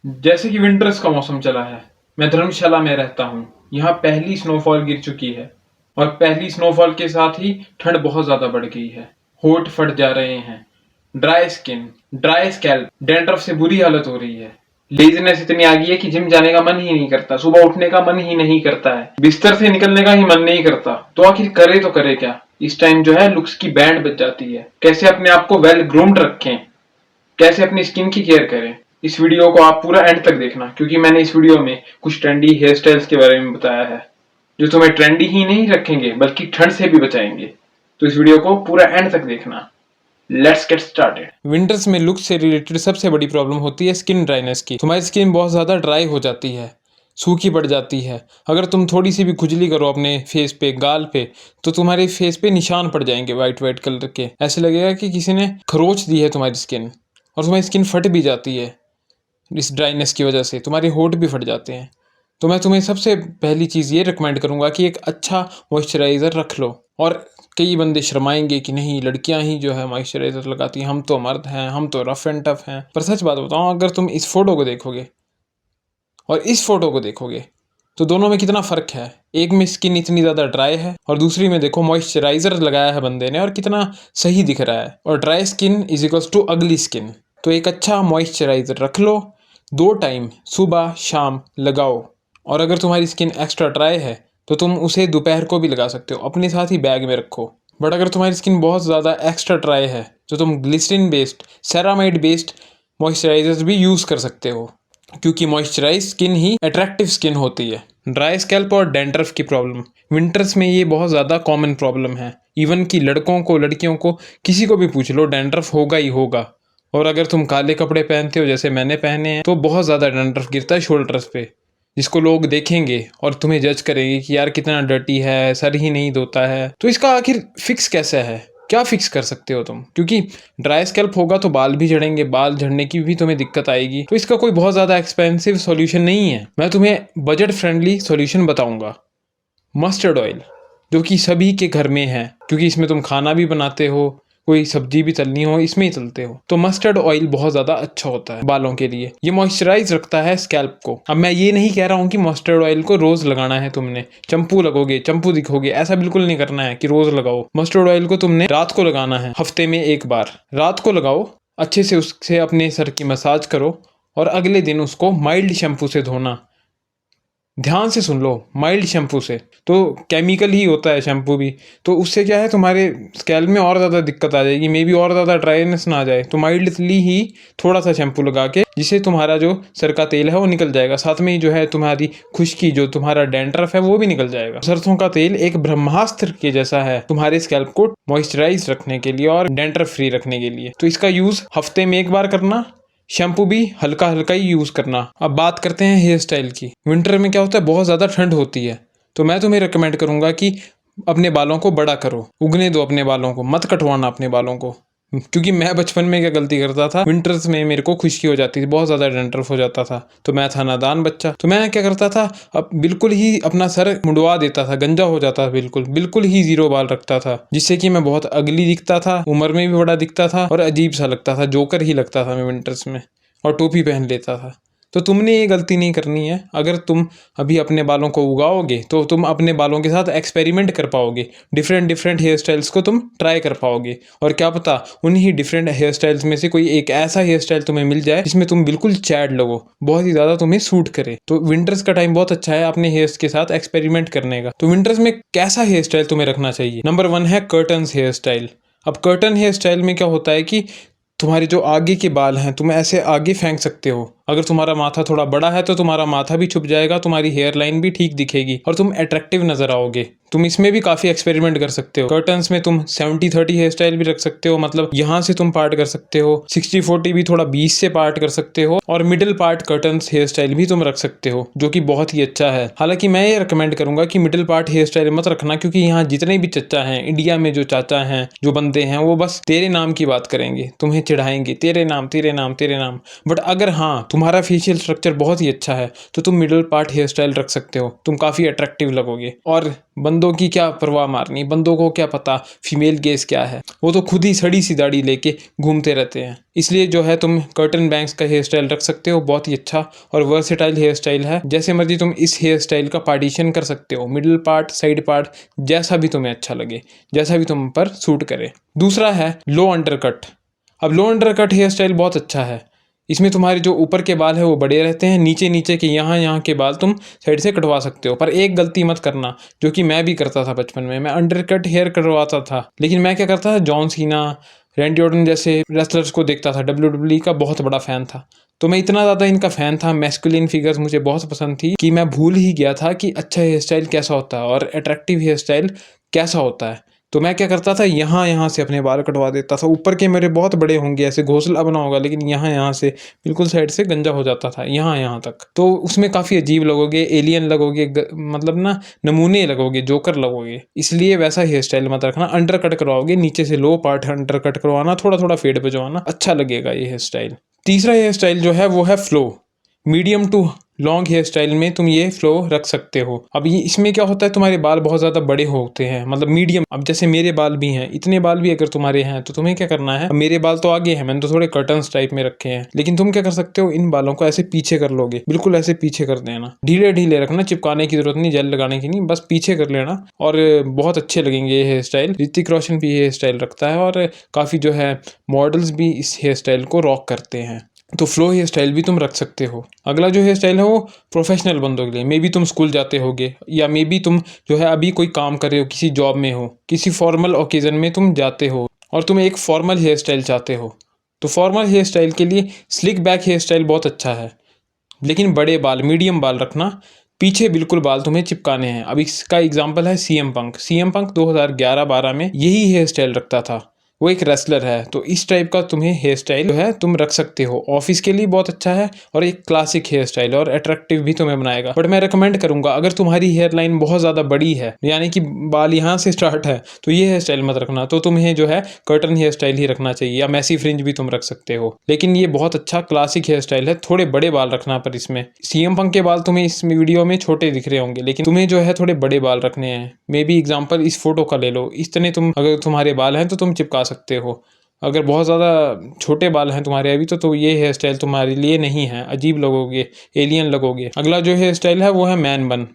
जैसे कि विंटर्स का मौसम चला है, मैं धर्मशाला में रहता हूँ। यहाँ पहली स्नोफॉल गिर चुकी है और पहली स्नोफॉल के साथ ही ठंड बहुत ज्यादा बढ़ गई है। होंठ फट जा रहे हैं, dry skin, dry scalp, dandruff से बुरी हालत हो रही है। लेजीनेस इतनी आ गई है कि जिम जाने का मन ही नहीं करता, सुबह उठने का मन ही नहीं करता है, बिस्तर से निकलने का ही मन नहीं करता। तो आखिर करे तो करे क्या? इस टाइम जो है लुक्स की बैंड बज जाती है। कैसे अपने आप को वेल ग्रूम्ड रखें, कैसे अपनी स्किन की केयर करें, इस वीडियो को आप पूरा एंड तक देखना, क्योंकि मैंने इस वीडियो में कुछ ट्रेंडी हेयर स्टाइल्स के बारे में बताया है जो तुम्हें ट्रेंडी ही नहीं रखेंगे बल्कि ठंड से भी बचाएंगे। तो इस वीडियो को पूरा एंड तक देखना। Let's get started. विंटर्स में लुक से रिलेटेड सबसे बड़ी प्रॉब्लम होती है स्किन ड्राइनेस की। तुम्हारी स्किन बहुत ज़्यादा ड्राई हो जाती है, सूखी पड़ जाती है। अगर तुम थोड़ी सी भी खुजली करो अपने फेस पे, गाल पे, तो तुम्हारे फेस पे निशान पड़ जाएंगे वाइट वाइट कलर के। ऐसे लगेगा कि किसी ने खरोच दी है तुम्हारी स्किन, और तुम्हारी स्किन फट भी जाती है। इस ड्राइनेस की वजह से तुम्हारे होंठ भी फट जाते हैं। तो मैं तुम्हें सबसे पहली चीज़ ये रिकमेंड करूँगा कि एक अच्छा मॉइस्चराइज़र रख लो। और कई बंदे शर्माएंगे कि नहीं, लड़कियां ही जो है मॉइस्चराइज़र लगाती हैं, हम तो मर्द हैं, हम तो रफ एंड टफ हैं। पर सच बात बताऊँ, अगर तुम इस फोटो को देखोगे और इस फोटो को देखोगे तो दोनों में कितना फ़र्क है। एक में स्किन इतनी ज़्यादा ड्राई है और दूसरी में देखो मॉइस्चराइज़र लगाया है बंदे ने और कितना सही दिख रहा है। और dry skin is equals to ugly skin. तो एक अच्छा मॉइस्चराइज़र रख लो, 2 टाइम सुबह शाम लगाओ। और अगर तुम्हारी स्किन एक्स्ट्रा ड्राई है तो तुम उसे दोपहर को भी लगा सकते हो, अपने साथ ही बैग में रखो। बट अगर तुम्हारी स्किन बहुत ज़्यादा एक्स्ट्रा ड्राई है तो तुम glycerine based, ceramide based moisturisers भी यूज़ कर सकते हो, क्योंकि मॉइस्चराइज स्किन ही अट्रैक्टिव स्किन होती है। ड्राई स्कैल्प और डैंड्रफ की प्रॉब्लम विंटर्स में ये बहुत ज़्यादा कॉमन प्रॉब्लम है। इवन कि लड़कों को, लड़कियों को, किसी को भी पूछ लो, डैंड्रफ होगा ही होगा। और अगर तुम काले कपड़े पहनते हो जैसे मैंने पहने हैं तो बहुत ज़्यादा डैंड्रफ गिरता है शोल्डर्स पे, जिसको लोग देखेंगे और तुम्हें जज करेंगे कि यार कितना डर्टी है, सर ही नहीं धोता है। तो इसका आखिर फिक्स कैसे है? क्या फिक्स कर सकते हो तुम? क्योंकि ड्राई स्कैल्प होगा तो बाल भी झड़ेंगे, बाल झड़ने की भी तुम्हें दिक्कत आएगी। तो इसका कोई बहुत ज़्यादा एक्सपेंसिव सॉल्यूशन नहीं है। मैं तुम्हें बजट फ्रेंडली सॉल्यूशन बताऊंगा। मस्टर्ड ऑयल, जो कि सभी के घर में है, क्योंकि इसमें तुम खाना भी बनाते हो, कोई सब्जी भी तलनी हो इसमें ही तलते हो। तो मस्टर्ड ऑयल बहुत ज़्यादा अच्छा होता है बालों के लिए। ये मॉइस्चराइज रखता है स्कैल्प को। अब मैं ये नहीं कह रहा हूँ कि मस्टर्ड ऑयल को रोज़ लगाना है तुमने, चंपू लगोगे, चंपू दिखोगे, ऐसा बिल्कुल नहीं करना है कि रोज़ लगाओ। मस्टर्ड ऑयल को तुमने रात को लगाना है, हफ्ते में एक बार रात को लगाओ। अच्छे से उससे अपने सर की मसाज करो और अगले दिन उसको माइल्ड शैम्पू से धोना। ध्यान से सुन लो, माइल्ड शैम्पू से। तो केमिकल ही होता है शैम्पू भी, तो उससे क्या है, तुम्हारे स्कैल्प में और ज़्यादा दिक्कत आ जाएगी, मे बी और ज़्यादा ड्राइनेस ना आ जाए। तो माइल्डली ही थोड़ा सा शैम्पू लगा के, जिससे तुम्हारा जो सर का तेल है वो निकल जाएगा, साथ में ही जो है तुम्हारी खुश्की, जो तुम्हारा डैंड्रफ है वो भी निकल जाएगा। सरसों का तेल एक ब्रह्मास्त्र के जैसा है तुम्हारे स्कैल्प को मॉइस्चराइज रखने के लिए और डैंड्रफ फ्री रखने के लिए। तो इसका यूज़ हफ्ते में एक बार करना, शैम्पू भी हल्का हल्का ही यूज़ करना। अब बात करते हैं हेयर स्टाइल की। विंटर में क्या होता है, बहुत ज़्यादा ठंड होती है, तो मैं तुम्हें रिकमेंड करूँगा कि अपने बालों को बड़ा करो, उगने दो अपने बालों को, मत कटवाना अपने बालों को। क्योंकि मैं बचपन में क्या गलती करता था, विंटर्स में मेरे को खुश्की हो जाती थी, बहुत ज़्यादा डैंड्रफ हो जाता था, तो मैं था नादान बच्चा, तो मैं क्या करता था, अब बिल्कुल ही अपना सर मुंडवा देता था, गंजा हो जाता था, बिल्कुल बिल्कुल ही जीरो बाल रखता था, जिससे कि मैं बहुत अगली दिखता था, उम्र में भी बड़ा दिखता था और अजीब सा लगता था, जोकर ही लगता था मैं विंटर्स में। और टोपी पहन लेता था। तो तुमने ये गलती नहीं करनी है। अगर तुम अभी अपने बालों को उगाओगे तो तुम अपने बालों के साथ एक्सपेरिमेंट कर पाओगे, डिफरेंट डिफरेंट हेयर स्टाइल्स को तुम ट्राई कर पाओगे, और क्या पता उन्हीं डिफरेंट हेयर स्टाइल्स में से कोई एक ऐसा हेयर स्टाइल तुम्हें मिल जाए जिसमें तुम बिल्कुल चैड लगो, बहुत ही ज़्यादा तुम्हें सूट करे। तो विंटर्स का टाइम बहुत अच्छा है अपने हेयर्स के साथ एक्सपेरिमेंट करने का। तो विंटर्स में कैसा हेयर स्टाइल तुम्हें रखना चाहिए? नंबर 1 है कर्टन्स हेयर स्टाइल। अब कर्टन हेयर स्टाइल में क्या होता है कि तुम्हारे जो आगे के बाल हैं तुम ऐसे आगे फेंक सकते हो। अगर तुम्हारा माथा थोड़ा बड़ा है तो तुम्हारा माथा भी छुप जाएगा, तुम्हारी हेयर लाइन भी ठीक दिखेगी और तुम अट्रैक्टिव नजर आओगे। तुम इसमें भी काफी एक्सपेरिमेंट कर सकते हो। कर्टन्स में तुम 70-30 हेयर स्टाइल भी रख सकते हो, मतलब यहाँ से तुम पार्ट कर सकते हो, 60-40 भी थोड़ा 20 से पार्ट कर सकते हो, और middle part curtains hairstyle भी तुम रख सकते हो, जो कि बहुत ही अच्छा है। हालांकि मैं ये रिकमेंड करूंगा कि मिडिल पार्ट हेयर स्टाइल मत रखना, क्योंकि यहाँ जितने भी चच्चा हैं, इंडिया में जो चाचा हैं, जो बंदे हैं, वो बस तेरे नाम की बात करेंगे, तुम्हें चिढ़ाएंगे, तेरे नाम तेरे नाम तेरे नाम। बट अगर हाँ तुम्हारा फेशियल स्ट्रक्चर बहुत ही अच्छा है तो तुम मिडिल पार्ट हेयर स्टाइल रख सकते हो, तुम काफ़ी अट्रैक्टिव लगोगे। और बंदों की क्या परवाह मारनी, बंदों को क्या पता फीमेल गेज क्या है, वो तो खुद ही सड़ी सी दाढ़ी लेके घूमते रहते हैं। इसलिए जो है तुम कर्टन बैंक्स का हेयर स्टाइल रख सकते हो, बहुत ही अच्छा और वर्सेटाइल हेयर स्टाइल है। जैसे मर्जी तुम इस हेयर स्टाइल का पार्टीशन कर सकते हो, मिडिल पार्ट, साइड पार्ट, जैसा भी तुम्हें अच्छा लगे, जैसा भी तुम पर सूट करे। दूसरा है लो अंडरकट। अब लो अंडरकट हेयर स्टाइल बहुत अच्छा है। इसमें तुम्हारे जो ऊपर के बाल है वो बड़े रहते हैं, नीचे नीचे के यहाँ के बाल तुम साइड से कटवा सकते हो। पर एक गलती मत करना, जो कि मैं भी करता था बचपन में, मैं अंडरकट हेयर करवाता था। लेकिन मैं क्या करता था, जॉन सीना, रैंडी ऑर्टन जैसे रेसलर्स को देखता था, WWE का बहुत बड़ा फ़ैन था। तो मैं इतना ज़्यादा इनका फ़ैन था, मैस्कुलिन फिगर्स मुझे बहुत पसंद थी कि मैं भूल ही गया था कि अच्छा हेयर स्टाइल कैसा होता है और अट्रैक्टिव हेयर स्टाइल कैसा होता है। तो मैं क्या करता था, यहाँ से अपने बाल कटवा देता था। ऊपर के मेरे बहुत बड़े होंगे, ऐसे घोंसला बना होगा, लेकिन यहाँ से बिल्कुल साइड से गंजा हो जाता था, यहाँ तक। तो उसमें काफ़ी अजीब लगोगे, एलियन लगोगे, मतलब ना नमूने लगोगे, जोकर लगोगे। इसलिए वैसा हेयर स्टाइल मत रखना। अंडर कट करवाओगे, नीचे से लो पार्ट अंडर कट करवाना, थोड़ा थोड़ा फेड भिजवाना, अच्छा लगेगा ये हेयर स्टाइल। तीसरा हेयर स्टाइल जो है वो है flow. Medium to long hairstyle में तुम ये फ्लो रख सकते हो। अब ये इसमें क्या होता है, तुम्हारे बाल बहुत ज़्यादा बड़े होते हैं, मतलब मीडियम। अब जैसे मेरे बाल भी हैं, इतने बाल भी अगर तुम्हारे हैं तो तुम्हें क्या करना है, मेरे बाल तो आगे हैं, मैंने तो थोड़े कर्टन्स टाइप में रखे हैं, लेकिन तुम क्या कर सकते हो, इन बालों को ऐसे पीछे कर लोगे, बिल्कुल ऐसे पीछे कर देना, ढीले ढीले रखना, चिपकाने की जरूरत नहीं, जेल लगाने की नहीं, बस पीछे कर लेना और बहुत अच्छे लगेंगे ये हेयर स्टाइल। ऋतिक रोशन भी हेयर स्टाइल रखता है और काफ़ी जो है मॉडल्स भी इस हेयर स्टाइल को रॉक करते हैं। तो फ्लो हेयर स्टाइल भी तुम रख सकते हो। अगला जो हेयर स्टाइल है वो प्रोफेशनल बंदों के लिए, मे बी तुम स्कूल जाते होगे या मे बी तुम जो है अभी कोई काम कर रहे हो, किसी जॉब में हो, किसी फॉर्मल ओकेजन में तुम जाते हो और तुम एक फॉर्मल हेयर स्टाइल चाहते हो। तो फॉर्मल हेयर स्टाइल के लिए स्लिक बैक हेयर स्टाइल बहुत अच्छा है, लेकिन बड़े बाल, मीडियम बाल रखना, पीछे बिल्कुल बाल तुम्हें चिपकाने हैं। अब इसका एग्जांपल है सीएम पंक। सीएम पंक 2011-12 में यही हेयर स्टाइल रखता था, वो एक रेसलर है। तो इस टाइप का तुम्हें हेयर स्टाइल जो है तुम रख सकते हो, ऑफिस के लिए बहुत अच्छा है और एक क्लासिक हेयर स्टाइल और अट्रैक्टिव भी तुम्हें बनाएगा। बट मैं रिकमेंड करूंगा, अगर तुम्हारी हेयर लाइन बहुत ज़्यादा बड़ी है, यानी कि बाल यहाँ से स्टार्ट है, तो ये हेयर स्टाइल मत रखना। तो तुम्हें जो है कर्टन हेयर स्टाइल ही रखना चाहिए, या मैसी फ्रिंज भी तुम रख सकते हो। लेकिन ये बहुत अच्छा क्लासिक हेयर स्टाइल है, थोड़े बड़े बाल रखना। पर इसमें सीएम पंक के बाल तुम्हें इस वीडियो में छोटे दिख रहे होंगे, लेकिन तुम्हें जो है थोड़े बड़े बाल रखने हैं। मे बी एग्जाम्पल इस फोटो का ले लो, इस तरह तुम, अगर तुम्हारे बाल हैं तो तुम चिपका सकते हो। अगर बहुत ज़्यादा छोटे बाल हैं तुम्हारे अभी तो ये हेयर स्टाइल तुम्हारे लिए नहीं है, अजीब लगोगे, एलियन लगोगे। अगला जो हेयर स्टाइल है वो है मैन बन।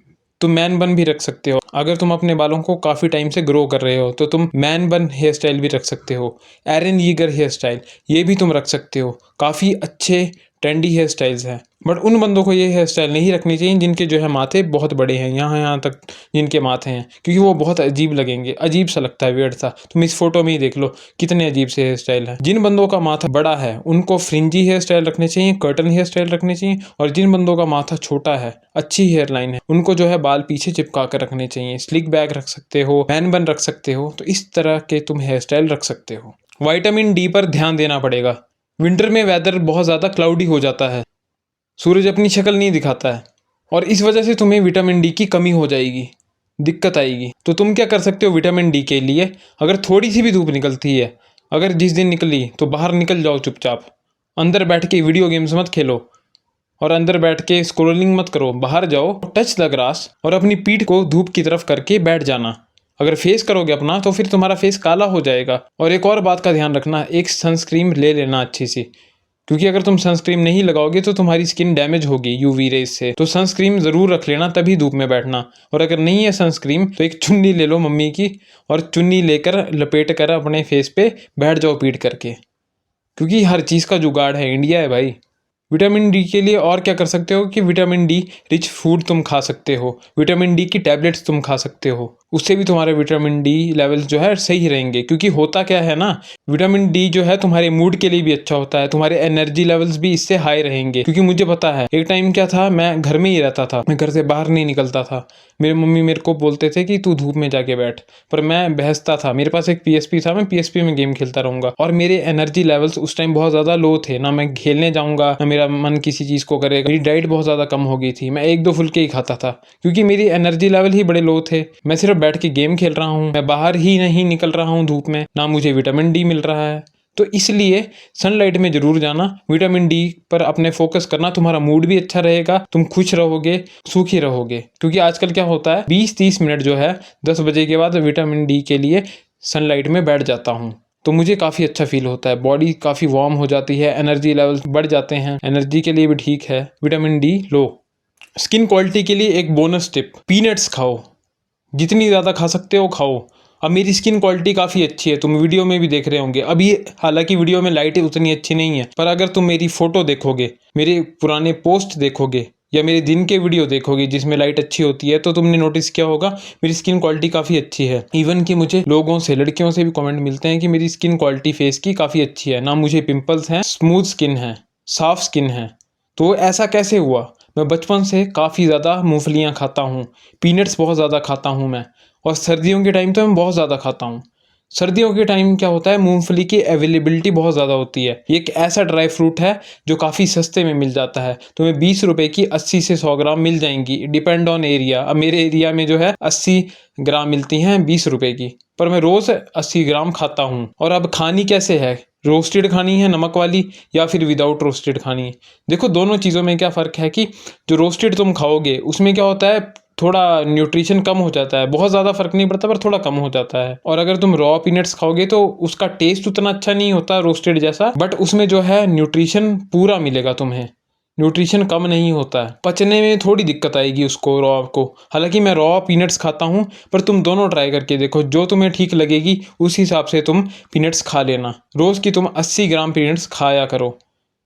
तुम मैन बन भी रख सकते हो। अगर तुम अपने बालों को काफ़ी टाइम से ग्रो कर रहे हो तो तुम मैन बन हेयर स्टाइल भी रख सकते हो। एरन यीगर हेयर स्टाइल, ये भी तुम रख सकते हो। काफ़ी अच्छे ट्रेंडी हेयर स्टाइल्स हैं। बट उन बंदों को ये हेयर स्टाइल नहीं रखनी चाहिए जिनके जो है माथे बहुत बड़े हैं, यहाँ तक जिनके माथे हैं, क्योंकि वो बहुत अजीब लगेंगे, अजीब सा लगता है, वियर्ड सा। तुम इस फोटो में ही देख लो कितने अजीब से हेयर स्टाइल है। जिन बंदों का माथा बड़ा है उनको फ्रिंजी हेयर स्टाइल रखने चाहिए, कर्टन हेयर स्टाइल रखने चाहिए। और जिन बंदों का माथा छोटा है, अच्छी हेयर लाइन है, उनको जो है बाल पीछे चिपका कर रखने चाहिए। स्लिक बैक रख सकते हो, मैन बन रख सकते हो। तो इस तरह के तुम हेयर स्टाइल रख सकते हो। विटामिन डी पर ध्यान देना पड़ेगा। विंटर में वेदर बहुत ज़्यादा क्लाउडी हो जाता है, सूरज अपनी शक्ल नहीं दिखाता है और इस वजह से तुम्हें विटामिन डी की कमी हो जाएगी, दिक्कत आएगी। तो तुम क्या कर सकते हो विटामिन डी के लिए, अगर थोड़ी सी भी धूप निकलती है, अगर जिस दिन निकली तो बाहर निकल जाओ चुपचाप, अंदर बैठ के वीडियो गेम्स मत खेलो और अंदर बैठ के स्क्रोलिंग मत करो। बाहर जाओ, टच द ग्रास और अपनी पीठ को धूप की तरफ करके बैठ जाना। अगर फेस करोगे अपना तो फिर तुम्हारा फेस काला हो जाएगा। और एक और बात का ध्यान रखना, एक सनस्क्रीन ले लेना अच्छी सी, क्योंकि अगर तुम सनस्क्रीन नहीं लगाओगे तो तुम्हारी स्किन डैमेज होगी यूवी रेज से। तो सनस्क्रीन ज़रूर रख लेना, तभी धूप में बैठना। और अगर नहीं है सनस्क्रीन तो एक चुन्नी ले लो मम्मी की और चुन्नी लेकर लपेट कर अपने फेस पे बैठ जाओ पीट करके, क्योंकि हर चीज़ का जुगाड़ है, इंडिया है भाई। विटामिन डी के लिए और क्या कर सकते हो कि विटामिन डी रिच फूड तुम खा सकते हो, विटामिन डी की टैबलेट्स तुम खा सकते हो, उससे भी तुम्हारे विटामिन डी लेवल्स जो है सही रहेंगे। क्योंकि होता क्या है ना, विटामिन डी जो है तुम्हारे मूड के लिए भी अच्छा होता है, तुम्हारे एनर्जी लेवल्स भी इससे हाई रहेंगे। क्योंकि मुझे पता है एक टाइम क्या था, मैं घर में ही रहता था, मैं घर से बाहर नहीं निकलता था। मेरे मम्मी मेरे को बोलते थे कि तू धूप में जाके बैठ, पर मैं बहसता था। मेरे पास एक पीएसपी था, मैं पीएसपी में गेम खेलता रहूँगा और मेरे एनर्जी लेवल्स उस टाइम बहुत ज़्यादा लो थे, ना मैं खेलने जाऊँगा ना मेरा मन किसी चीज़ को करेगा। मेरी डाइट बहुत ज़्यादा कम हो गई थी, मैं 1-2 फुल्के ही खाता था क्योंकि मेरी एनर्जी लेवल ही बड़े लो थे। मैं सिर्फ बैठ के गेम खेल रहा हूँ, मैं बाहर ही नहीं निकल रहा हूँ धूप में, ना मुझे विटामिन डी मिल रहा है, तो इसलिए सनलाइट में ज़रूर जाना, विटामिन डी पर अपने फोकस करना, तुम्हारा मूड भी अच्छा रहेगा, तुम खुश रहोगे, सुखी रहोगे। क्योंकि आजकल क्या होता है 20-30 मिनट जो है 10 बजे के बाद विटामिन डी के लिए सनलाइट में बैठ जाता हूँ, तो मुझे काफ़ी अच्छा फील होता है, बॉडी काफ़ी वार्म हो जाती है, एनर्जी लेवल बढ़ जाते हैं, एनर्जी के लिए भी ठीक है विटामिन डी लो। स्किन क्वालिटी के लिए एक बोनस टिप, पीनट्स खाओ, जितनी ज़्यादा खा सकते हो खाओ। अब मेरी स्किन क्वालिटी काफ़ी अच्छी है, तुम वीडियो में भी देख रहे होंगे। अभी हालांकि वीडियो में लाइट उतनी अच्छी नहीं है, पर अगर तुम मेरी फ़ोटो देखोगे, मेरे पुराने पोस्ट देखोगे या मेरे दिन के वीडियो देखोगे जिसमें लाइट अच्छी होती है, तो तुमने नोटिस किया होगा मेरी स्किन क्वालिटी काफ़ी अच्छी है। इवन कि मुझे लोगों से, लड़कियों से भी कमेंट मिलते हैं कि मेरी स्किन क्वालिटी फेस की काफ़ी अच्छी है, ना मुझे पिंपल्स हैं, स्मूथ स्किन है, साफ स्किन है। तो ऐसा कैसे हुआ? मैं बचपन से काफ़ी ज़्यादा मूँगफलियाँ खाता हूँ, पीनट्स बहुत ज़्यादा खाता हूँ मैं, और सर्दियों के टाइम तो मैं बहुत ज़्यादा खाता हूँ। सर्दियों के टाइम क्या होता है, मूँगफली की अवेलेबिलिटी बहुत ज़्यादा होती है। ये एक ऐसा ड्राई फ्रूट है जो काफ़ी सस्ते में मिल जाता है, तुम्हें 20 रुपए की 80 से 100 ग्राम मिल जाएंगी, डिपेंड ऑन एरिया। अब मेरे एरिया में जो है 80 ग्राम मिलती हैं 20 रुपए की, पर मैं रोज़ 80 ग्राम खाता हूँ। और अब खानी कैसे है, रोस्टेड खानी है नमक वाली या फिर विदाउट रोस्टेड खानी है? देखो दोनों चीज़ों में क्या फ़र्क है कि जो रोस्टेड तुम खाओगे उसमें क्या होता है, थोड़ा न्यूट्रिशन कम हो जाता है, बहुत ज़्यादा फ़र्क नहीं पड़ता पर थोड़ा कम हो जाता है। और अगर तुम रॉ पीनट्स खाओगे तो उसका टेस्ट उतना अच्छा नहीं होता रोस्टेड जैसा, बट उसमें जो है न्यूट्रिशन पूरा मिलेगा तुम्हें, न्यूट्रिशन कम नहीं होता है, पचने में थोड़ी दिक्कत आएगी उसको, रॉ को। हालांकि मैं रॉ पीनट्स खाता हूँ, पर तुम दोनों ट्राई करके देखो, जो तुम्हें ठीक लगेगी उस हिसाब से तुम पीनट्स खा लेना। रोज़ की तुम 80 ग्राम पीनट्स खाया करो,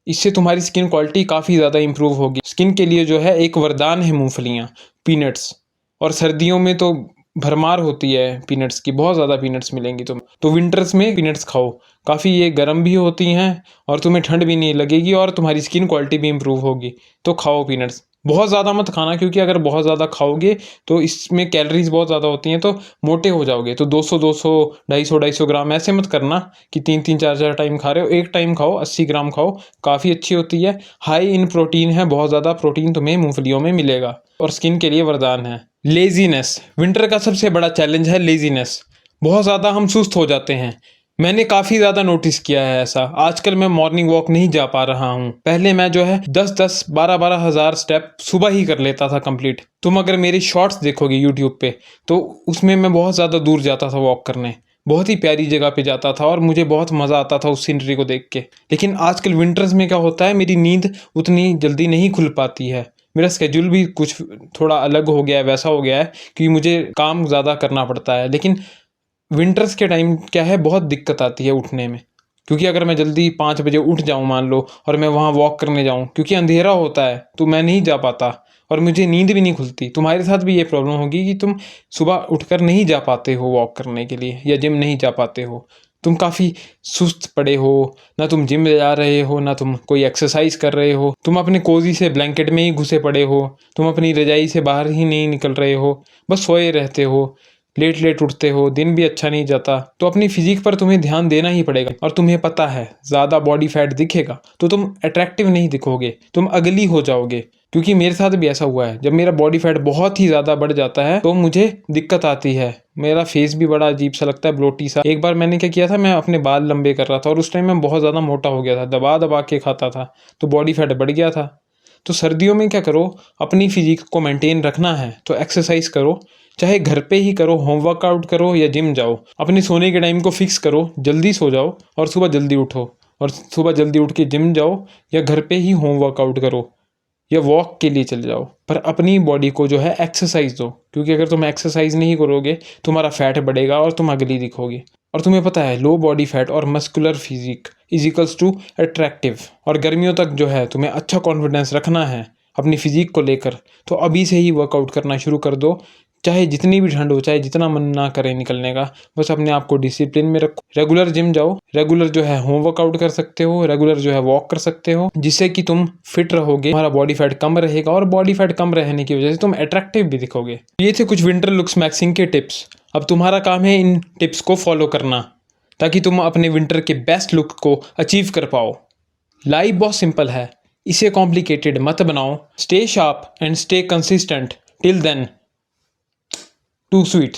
इससे तुम्हारी स्किन क्वालिटी काफ़ी ज़्यादा इंप्रूव होगी। स्किन के लिए जो है एक वरदान है मूँगफलियाँ, पीनट्स। और सर्दियों में तो भरमार होती है पीनट्स की, बहुत ज़्यादा पीनट्स मिलेंगी तुम्हें, तो विंटर्स में पीनट्स खाओ, काफ़ी ये गर्म भी होती हैं और तुम्हें ठंड भी नहीं लगेगी और तुम्हारी स्किन क्वालिटी भी इंप्रूव होगी। तो खाओ पीनट्स, बहुत ज़्यादा मत खाना, क्योंकि अगर बहुत ज़्यादा खाओगे तो इसमें कैलोरीज बहुत ज़्यादा होती हैं, तो मोटे हो जाओगे। तो 200-200, 250-250 ग्राम ऐसे मत करना कि 3-3, 4-4 टाइम खा रहे हो, एक टाइम खाओ, 80 ग्राम खाओ, काफ़ी अच्छी होती है, हाई इन प्रोटीन है, बहुत ज़्यादा प्रोटीन तुम्हें मूँगफलियों में मिलेगा और स्किन के लिए वरदान है। लेज़ीनेस, विंटर का सबसे बड़ा चैलेंज है लेज़ीनेस। बहुत ज़्यादा हम सुस्त हो जाते हैं, मैंने काफ़ी ज़्यादा नोटिस किया है ऐसा। आजकल मैं मॉर्निंग वॉक नहीं जा पा रहा हूँ, पहले मैं जो है 10-10, 12-12 हज़ार स्टेप सुबह ही कर लेता था कंप्लीट। तुम अगर मेरी शॉर्ट्स देखोगे यूट्यूब पे तो उसमें मैं बहुत ज़्यादा दूर जाता था वॉक करने, बहुत ही प्यारी जगह पे जाता था और मुझे बहुत मज़ा आता था उस सीनरी को देख के। लेकिन आजकल विंटर्स में क्या होता है, मेरी नींद उतनी जल्दी नहीं खुल पाती है, मेरा स्केड्यूल भी कुछ थोड़ा अलग हो गया है, वैसा हो गया है क्योंकि मुझे काम ज़्यादा करना पड़ता है। लेकिन विंटर्स के टाइम क्या है, बहुत दिक्कत आती है उठने में, क्योंकि अगर मैं जल्दी 5 बजे उठ जाऊँ मान लो और मैं वहाँ वॉक करने जाऊँ, क्योंकि अंधेरा होता है तो मैं नहीं जा पाता और मुझे नींद भी नहीं खुलती। तुम्हारे साथ भी ये प्रॉब्लम होगी कि तुम सुबह उठकर नहीं जा पाते हो वॉक करने के लिए या जिम नहीं जा पाते हो, तुम काफ़ी सुस्त पड़े हो, ना तुम जिम जा रहे हो ना तुम कोई एक्सरसाइज कर रहे हो, तुम अपने कोजी से ब्लैंकेट में ही घुसे पड़े हो, तुम अपनी रजाई से बाहर ही नहीं निकल रहे हो, बस सोए रहते हो, लेट लेट उठते हो, दिन भी अच्छा नहीं जाता। तो अपनी फिजिक पर तुम्हें ध्यान देना ही पड़ेगा। और तुम्हें पता है ज़्यादा बॉडी फैट दिखेगा तो तुम अट्रैक्टिव नहीं दिखोगे, तुम अगली हो जाओगे। क्योंकि मेरे साथ भी ऐसा हुआ है, जब मेरा बॉडी फैट बहुत ही ज़्यादा बढ़ जाता है तो मुझे दिक्कत आती है, मेरा फेस भी बड़ा अजीब सा लगता है, ब्लोटी सा। एक बार मैंने क्या किया था, मैं अपने बाल लंबे कर रहा था और उस टाइम मैं बहुत ज़्यादा मोटा हो गया था, दबा दबा के खाता था तो बॉडी फैट बढ़ गया था। तो सर्दियों में क्या करो, अपनी फिजिक को मेंटेन रखना है तो एक्सरसाइज करो, चाहे घर पे ही करो, होम वर्कआउट करो या जिम जाओ। अपने सोने के टाइम को फिक्स करो, जल्दी सो जाओ और सुबह जल्दी उठो, और सुबह जल्दी उठ के जिम जाओ या घर पे ही होम वर्कआउट करो या वॉक के लिए चले जाओ, पर अपनी बॉडी को जो है एक्सरसाइज दो। क्योंकि अगर तुम एक्सरसाइज नहीं करोगे तुम्हारा फैट बढ़ेगा और तुम अगली दिखोगे। और तुम्हें पता है लो बॉडी फैट और muscular physique is equals to attractive. और गर्मियों तक जो है तुम्हें अच्छा कॉन्फिडेंस रखना है अपनी फिजिक को लेकर, तो अभी से ही वर्कआउट करना शुरू कर दो, चाहे जितनी भी ठंड हो, चाहे जितना मन ना करे निकलने का, बस अपने आप को डिसिप्लिन में रखो। रेगुलर जिम जाओ, रेगुलर जो है होम वर्कआउट कर सकते हो, रेगुलर जो है वॉक कर सकते हो, जिससे कि तुम फिट रहोगे, तुम्हारा बॉडी फैट कम रहेगा और बॉडी फैट कम रहने की वजह से तुम अट्रैक्टिव भी दिखोगे। ये थे कुछ विंटर लुक्स मैक्सिंग के टिप्स। अब तुम्हारा काम है इन टिप्स को फॉलो करना ताकि तुम अपने विंटर के बेस्ट लुक को अचीव कर पाओ। लाइफ बहुत सिंपल है, इसे कॉम्प्लिकेटेड मत बनाओ। Stay sharp and stay consistent till then, too sweet.